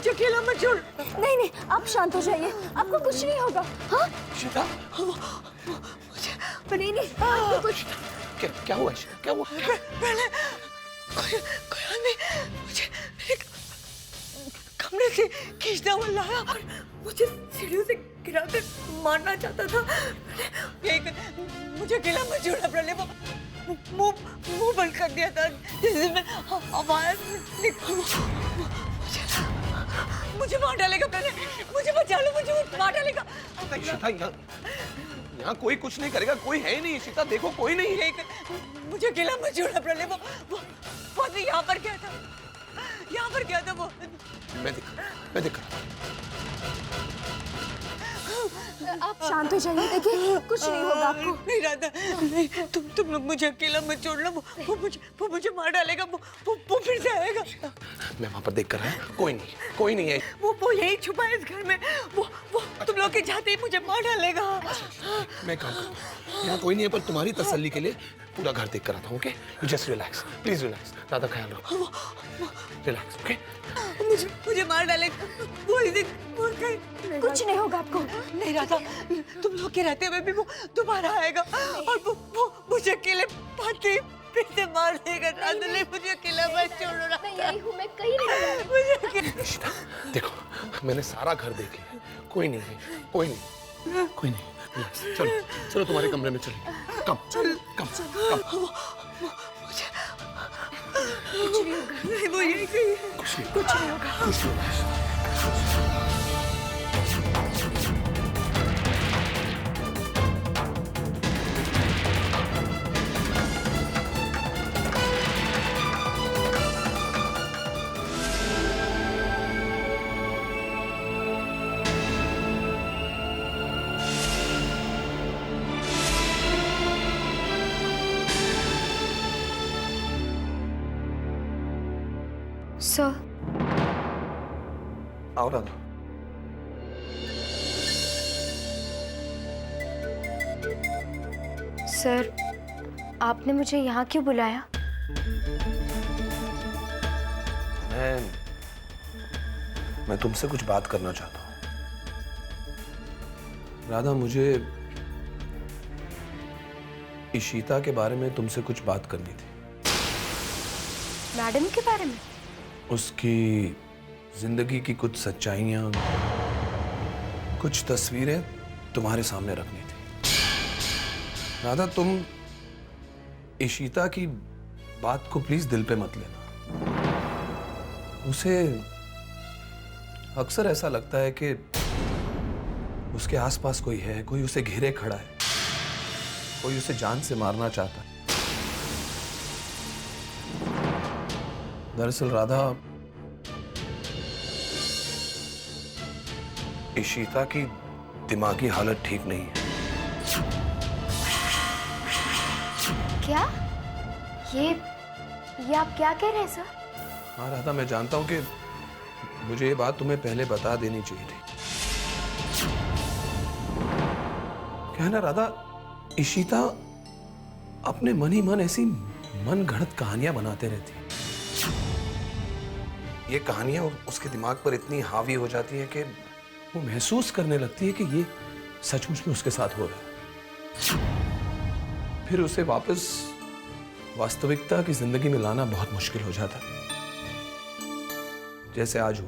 मुझे अकेला मत छोड़। नहीं नहीं, आप शांत हो जाइए, आपको कुछ नहीं होगा। हाँ इशिता, नहीं नहीं, आपको कुछ क्या हुआ इशिता, क्या हुआ? पहले कोई आदमी मुझे मेरे कमरे से खींचता हुआ लाया और मुझे सीढ़ियों से गिराकर मारना चाहता था। मुझे अकेला मत छोड़ना, प्रलय। मुंह बंद कर दिया था जिससे मैं आवाज मुझे मार डालेगा प्रलय, मुझे बचा लो, मुझे मार डालेगा। इशिता, यहाँ कोई कुछ नहीं करेगा, कोई है ही नहीं इशिता, देखो कोई नहीं है। मुझे अकेला मत छोड़ना प्रलय। वो यहाँ पर क्या था, यहाँ पर क्या था वो? मैं दिख आप शांत हो जाइए, देखिए कुछ नहीं होगा आपको। नहीं राधा, नहीं, तुम लोग मुझे अकेला मत छोड़ना। वो मुझे मार डालेगा। वो फिर से आएगा। मैं वहां पर देख कर रहा हूँ, कोई नहीं है। वो यही छुपा है इस घर में। वो तुम लोग के जाते ही मुझे मार डालेगा। मैं काम करता हूँ, यहाँ कोई नहीं है, पर तुम्हारी तसल्ली के लिए पूरा घर देख कर आता हूँ। Okay, you just relax, please relax. ज्यादा ख्याल रखो, रिलैक्स। ओके, मुझे मार डालेगा। वो इस दिन कुछ नहीं होगा आपको। नहीं राधा, तुम लोग के रहते हुए भी वो दोबारा आएगा और वो मुझे अकेले पाते ही फिर से मार देगा। राधा, नहीं, मुझे अकेला मत छोड़ो राधा। मैं यही हूँ, मैं कहीं नहीं। इशिता, देखो मैंने सारा घर देख लिया, कोई नहीं है, कोई नहीं। रिलैक्स, चलो तुम्हारे कमरे में चलिए। कम। कुछ नहीं होगा। नहीं, वो यही कही है। कुछ नहीं होगा। सर, आओ राधा। सर आपने मुझे यहाँ क्यों बुलाया? मैं तुमसे कुछ बात करना चाहता हूँ राधा। मुझे इशिता के बारे में तुमसे कुछ बात करनी थी। मैडम के बारे में? उसकी जिंदगी की कुछ सच्चाइयां, कुछ तस्वीरें तुम्हारे सामने रखनी थी। राधा, तुम इशिता की बात को प्लीज दिल पे मत लेना। उसे अक्सर ऐसा लगता है कि उसके आसपास कोई है, कोई उसे घेरे खड़ा है, कोई उसे जान से मारना चाहता है। दरअसल राधा, इशिता की दिमागी हालत ठीक नहीं है। क्या? ये आप क्या कह रहे हैं सर? हाँ राधा, मैं जानता हूं कि मुझे ये बात तुम्हें पहले बता देनी चाहिए थी। क्या है ना राधा, इशिता अपने मन ही मन ऐसी मन गढ़ंत कहानियां बनाते रहती है। ये कहानियां उसके दिमाग पर इतनी हावी हो जाती है कि वो महसूस करने लगती है कि ये सचमुच में उसके साथ हो रहा है। फिर उसे वापस वास्तविकता की जिंदगी में लाना बहुत मुश्किल हो जाता है, जैसे आज हो।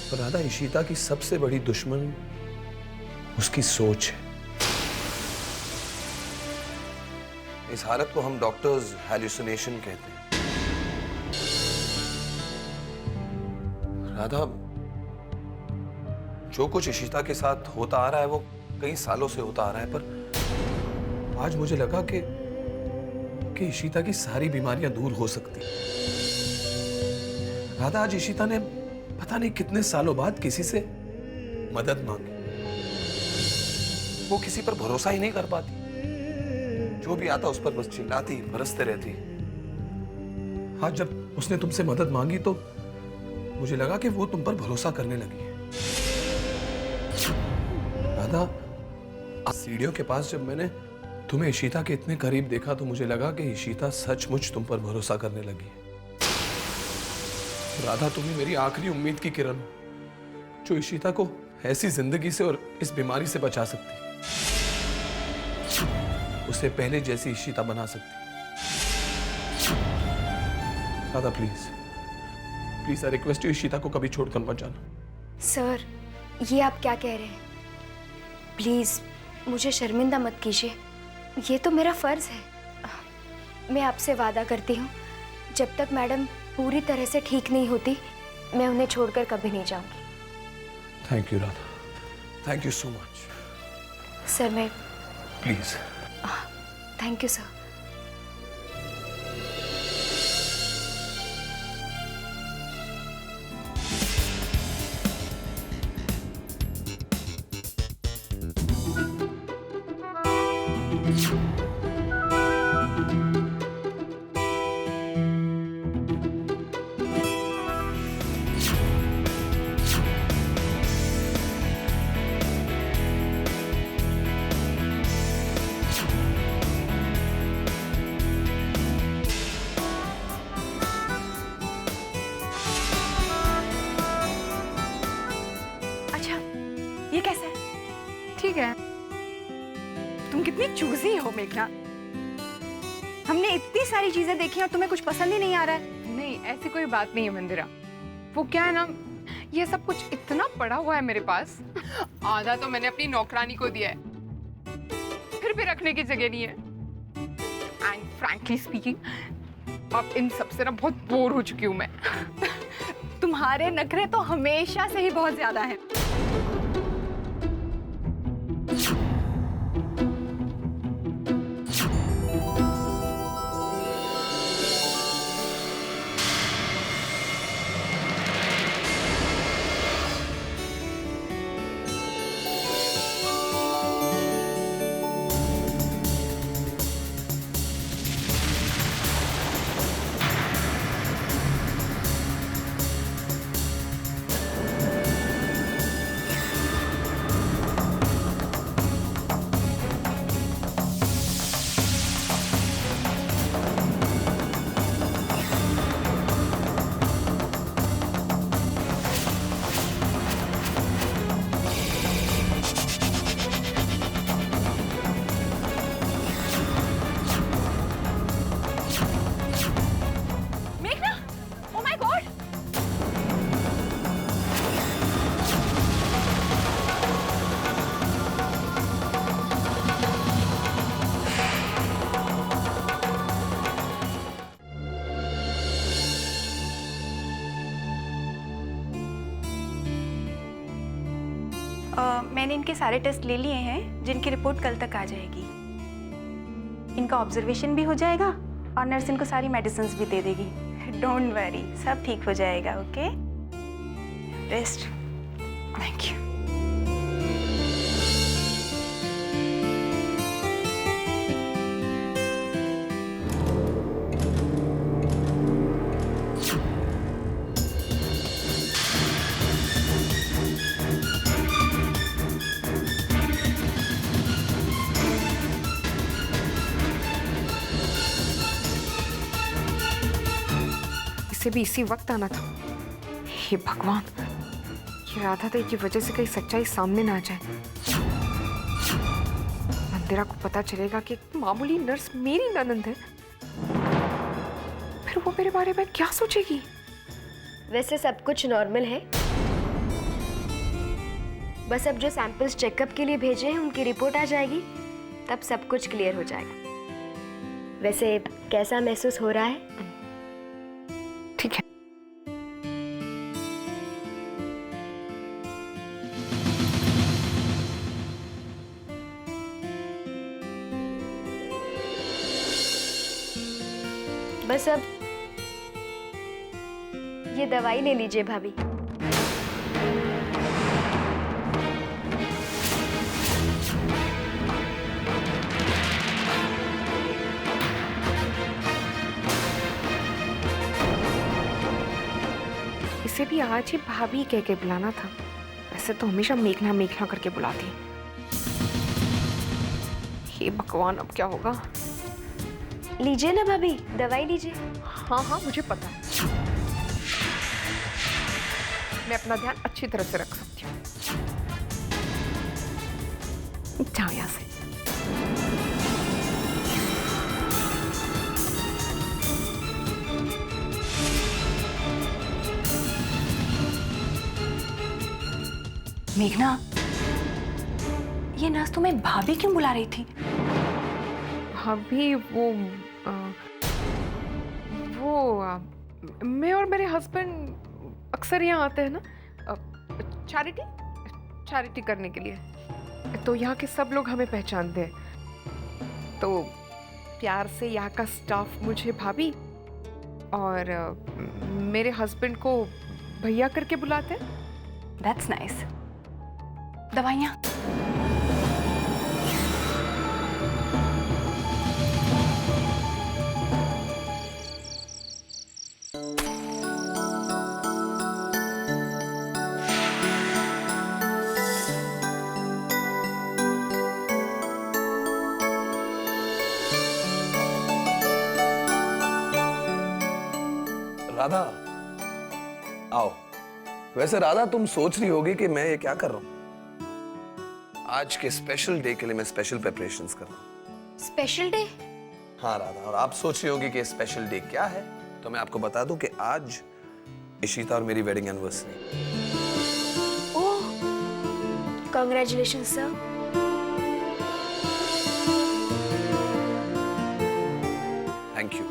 तो राधा, इशिता की सबसे बड़ी दुश्मन उसकी सोच है। इस हालत को हम डॉक्टर्स हैल्यूसिनेशन कहते हैं। राधा, जो कुछ इशिता के साथ होता आ रहा है वो कई सालों से होता आ रहा है, पर आज मुझे लगा कि इशिता की सारी बीमारियां दूर हो सकती हैं। राधा, आज इशिता ने पता नहीं कितने सालों बाद किसी से मदद मांगी। वो किसी पर भरोसा ही नहीं कर पाती, जो भी आता उस पर बस चिल्लाती, बरसते रहती। आज जब उसने तुमसे मदद मांगी तो मुझे लगा कि वो तुम पर भरोसा करने लगी है। राधा, सीढ़ियों के पास जब मैंने तुम्हें इशिता के इतने करीब देखा तो मुझे लगा कि इशिता सचमुच तुम पर भरोसा करने लगी है। राधा, तुम ही मेरी आखिरी उम्मीद की किरण हो, जो इशिता को ऐसी जिंदगी से और इस बीमारी से बचा सकती, उसे पहले जैसी इशिता बना सकती। Radha please please, I request you, Ishita को कभी छोड़कर मत जाना। सर, ये आप क्या कह रहे हैं? प्लीज मुझे शर्मिंदा मत कीजिए, ये तो मेरा फर्ज है। मैं आपसे वादा करती हूँ, जब तक मैडम पूरी तरह से ठीक नहीं होती, मैं उन्हें छोड़कर कभी नहीं जाऊंगी। Thank you Radha, thank you so much. Sir मैं प्लीज। Thank you sir. ये कैसा है? ठीक है। तुम कितनी चूजी हो मेघना। हमने इतनी सारी चीजें देखी और तुम्हें कुछ पसंद ही नहीं आ रहा है। नहीं, ऐसी कोई बात नहीं है मंदिरा। वो क्या है ना, ये सब कुछ इतना पड़ा हुआ है मेरे पास, आधा तो मैंने अपनी नौकरानी को दिया है, फिर भी रखने की जगह नहीं है। एंड फ्रैंकली स्पीकिंग, अब इन सब से ना बहुत बोर हो चुकी हूँ मैं। तुम्हारे नखरे तो हमेशा से ही बहुत ज्यादा हैं। मैंने इनके सारे टेस्ट ले लिए हैं, जिनकी रिपोर्ट कल तक आ जाएगी। इनका ऑब्जर्वेशन भी हो जाएगा और नर्स इनको सारी मेडिसिन भी दे देगी। डोंट वरी, सब ठीक हो जाएगा। Okay, rest. Thank you. इसे भी इसी वक्त आना था। हे भगवान, ये राधा देवी की वजह से कहीं सच्चाई सामने ना आ जाए। मंदिरा को पता चलेगा कि मामूली नर्स मेरी ननंद है, फिर वो मेरे बारे में क्या सोचेगी? वैसे सब कुछ नॉर्मल है, बस अब जो सैंपल्स चेकअप के लिए भेजे हैं उनकी रिपोर्ट आ जाएगी, तब सब कुछ क्लियर हो जाएगा। वैसे कैसा महसूस हो रहा है? ठीक है। बस अब ये दवाई ले लीजिए भाभी। इसे भी आज ही भाभी कह के बुलाना था, वैसे तो हमेशा मेघना मेघना करके बुलाती। हे भगवान, अब क्या होगा? लीजिए ना भाभी, दवाई लीजिए। हाँ हाँ, मुझे पता है। मैं अपना ध्यान अच्छी तरह से रख सकती हूँ। जाओ यहाँ से। मेघना, ये नर्स तुम्हें भाभी क्यों बुला रही थी? भाभी मैं और मेरे हस्बैंड अक्सर यहाँ आते हैं ना, चैरिटी करने के लिए। तो यहाँ के सब लोग हमें पहचानते हैं, तो प्यार से यहाँ का स्टाफ मुझे भाभी और मेरे हस्बैंड को भैया करके बुलाते हैं। That's nice. दवाइयाँ। राधा, आओ। वैसे राधा, तुम सोच रही होगी कि मैं ये क्या कर रहा हूं। आज के स्पेशल डे के लिए मैं स्पेशल प्रिपरेशंस कर रहा हूं। Special day? हाँ राधा, और आप सोच रही होगी कि स्पेशल डे क्या है, तो मैं आपको बता दूं कि आज इशिता और मेरी wedding anniversary. Oh, congratulations sir. Thank you.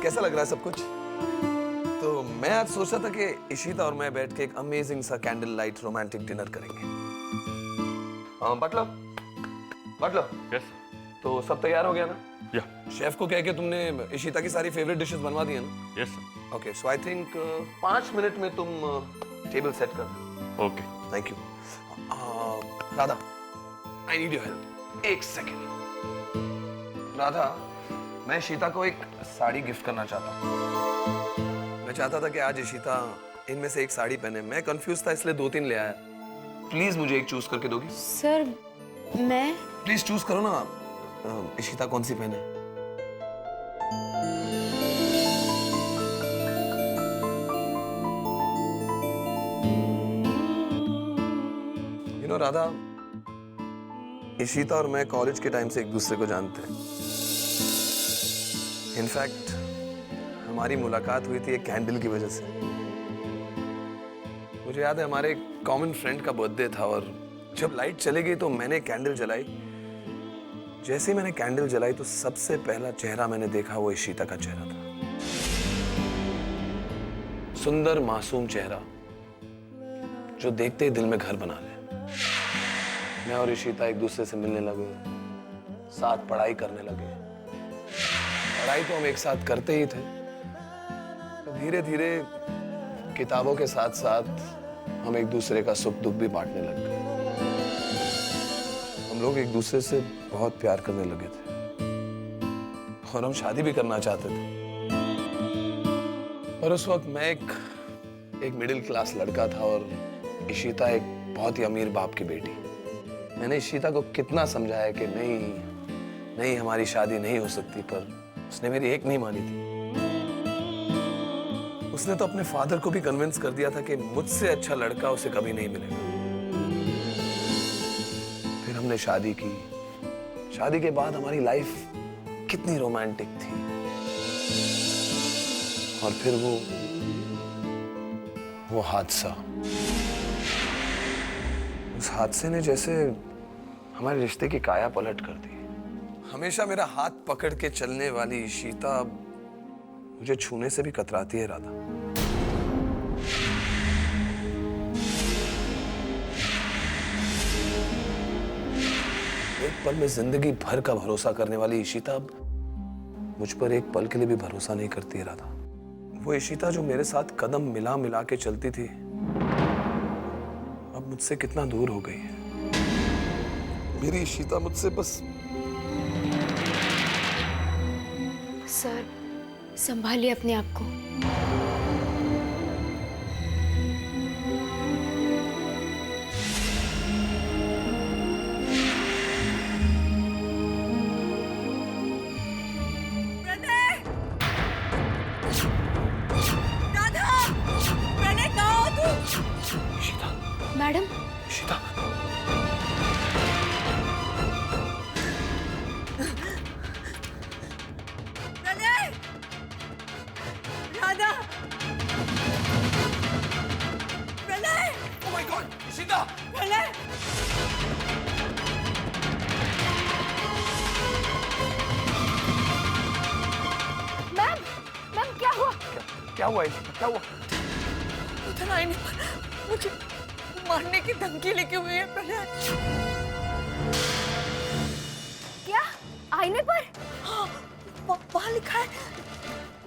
कैसा लग रहा है सब कुछ? तो मैं आज सोचा था कि इशिता और मैं बैठ के एक अमेजिंग सा कैंडल लाइट रोमांटिक डिनर करेंगे। बटलर। यस। तो सब तैयार हो गया ना? या। शेफ को कह के तुमने इशिता की सारी फेवरेट डिशेस बनवा दी है ना? Yes sir. Okay, so I think 5 minute में तुम टेबल सेट कर दो। Okay. Thank you. Radha, I need your help. एक सेकेंड। राधा, मैं इशिता को एक साड़ी गिफ्ट करना चाहता हूँ। मैं चाहता था कि आज इशिता इनमें से एक साड़ी पहने। मैं कंफ्यूज था, इसलिए 2-3 ले आया। प्लीज मुझे एक चूज करके दोगी? सर मैं प्लीज चूज करो ना। इशिता कौन सी पहने? यू नो राधा, इशिता और मैं कॉलेज के टाइम से एक दूसरे को जानते हैं। इनफैक्ट हमारी मुलाकात हुई थी एक कैंडल की वजह से। मुझे याद है हमारे कॉमन फ्रेंड का बर्थडे था और जब लाइट चली गई तो मैंने कैंडल जलाई। जैसे ही मैंने कैंडल जलाई तो सबसे पहला चेहरा मैंने देखा वो इशिता का चेहरा था। सुंदर मासूम चेहरा जो देखते ही दिल में घर बना ले। मैं और इशिता एक दूसरे से मिलने लगे, साथ पढ़ाई करने लगे। पढ़ाई तो हम एक साथ करते ही थे, तो धीरे धीरे किताबों के साथ साथ हम एक दूसरे का सुख दुख भी बांटने लग गए। हम लोग एक दूसरे से बहुत प्यार करने लगे थे और हम शादी भी करना चाहते थे। और उस वक्त मैं एक मिडिल क्लास लड़का था और इशिता एक बहुत ही अमीर बाप की बेटी। मैंने इशिता को कितना समझाया कि नहीं हमारी शादी नहीं हो सकती, पर उसने मेरी एक नहीं मानी थी। उसने तो अपने फादर को भी कन्विंस कर दिया था कि मुझसे अच्छा लड़का उसे कभी नहीं मिलेगा। फिर हमने शादी की। शादी के बाद हमारी लाइफ कितनी रोमांटिक थी। और फिर वो हादसा। उस हादसे ने जैसे हमारे रिश्ते की काया पलट कर दी। हमेशा मेरा हाथ पकड़ के चलने वाली इशिता मुझे छूने से भी कतराती है राधा। एक पल में जिंदगी भर का भरोसा करने वाली इशिता अब मुझ पर एक पल के लिए भी भरोसा नहीं करती है राधा। वो इशिता जो मेरे साथ कदम मिला मिला के चलती थी, अब मुझसे कितना दूर हो गई है। मेरी इशिता मुझसे बस। सर संभालिए अपने आप को। राधा, प्रणय कहो। मैडम, ईशिता, प्रलय, राधा, प्रलय, ओह माय गॉड, ईशिता, प्रलय, मैम, मैम क्या हुआ? क्या हुआ ईशिता, क्या हुआ? उधर आईने पर मुझे मारने की धमकी लेके हुए हैं प्रलय। क्या? आईने पर? हाँ, वहाँ लिखा है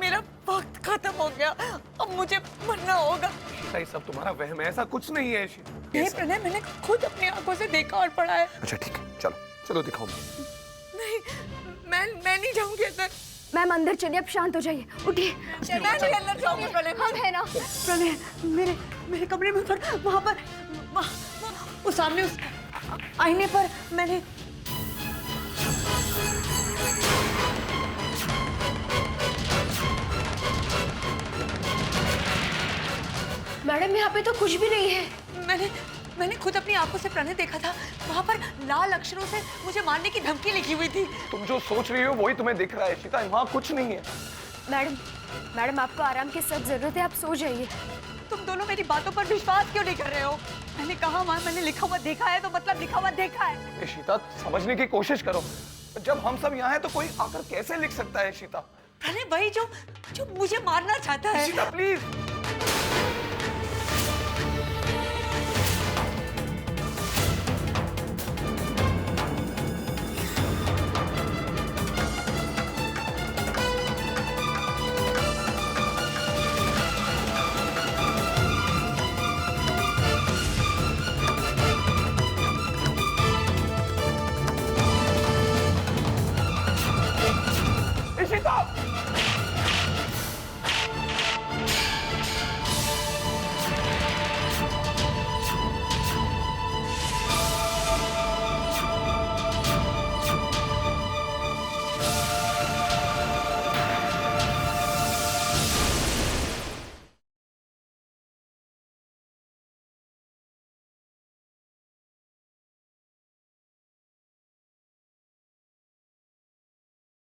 मेरा वक्त खत्म हो गया, अब मुझे मरना होगा। ईशिता, ये सब तुम्हारा वहम है, ऐसा कुछ नहीं है ईशिता। ये प्रणय मैंने खुद अपनी आंखों से देखा और पढ़ा है। अच्छा ठीक है, चलो चलो दिखाओ मुझे। नहीं, मैं नहीं जाऊंगी अंदर। मैम अंदर चलिए, अब शांत हो जाइए, उठिए। मैं नहीं अंदर जाऊंगी प्रलय। हम है ना। प्रलय, मेरे कमरे में उधर वहाँ पर उस सामने उस आईने पर मैंने मैडम यहाँ पे तो कुछ भी नहीं है। मैंने खुद अपनी आंखों से प्रणय देखा था, वहाँ पर लाल अक्षरों से मुझे मारने की धमकी लिखी हुई थी। तुम जो सोच रही हो वही तुम्हें दिख रहा है ईशिता, वहाँ कुछ नहीं है। मैडम आपको आराम की सख्त जरूरत है, आप सो जाइए। तुम दोनों मेरी बातों पर विश्वास क्यों नहीं कर रहे हो? मैंने कहा वहाँ मैंने लिखा हुआ देखा है तो मतलब लिखा हुआ देखा है। ईशिता, समझने की कोशिश करो, जब हम सब यहाँ हैं तो कोई आकर कैसे लिख सकता है ईशिता? प्रणय वही जो मुझे मारना चाहता है। ईशिता प्लीज।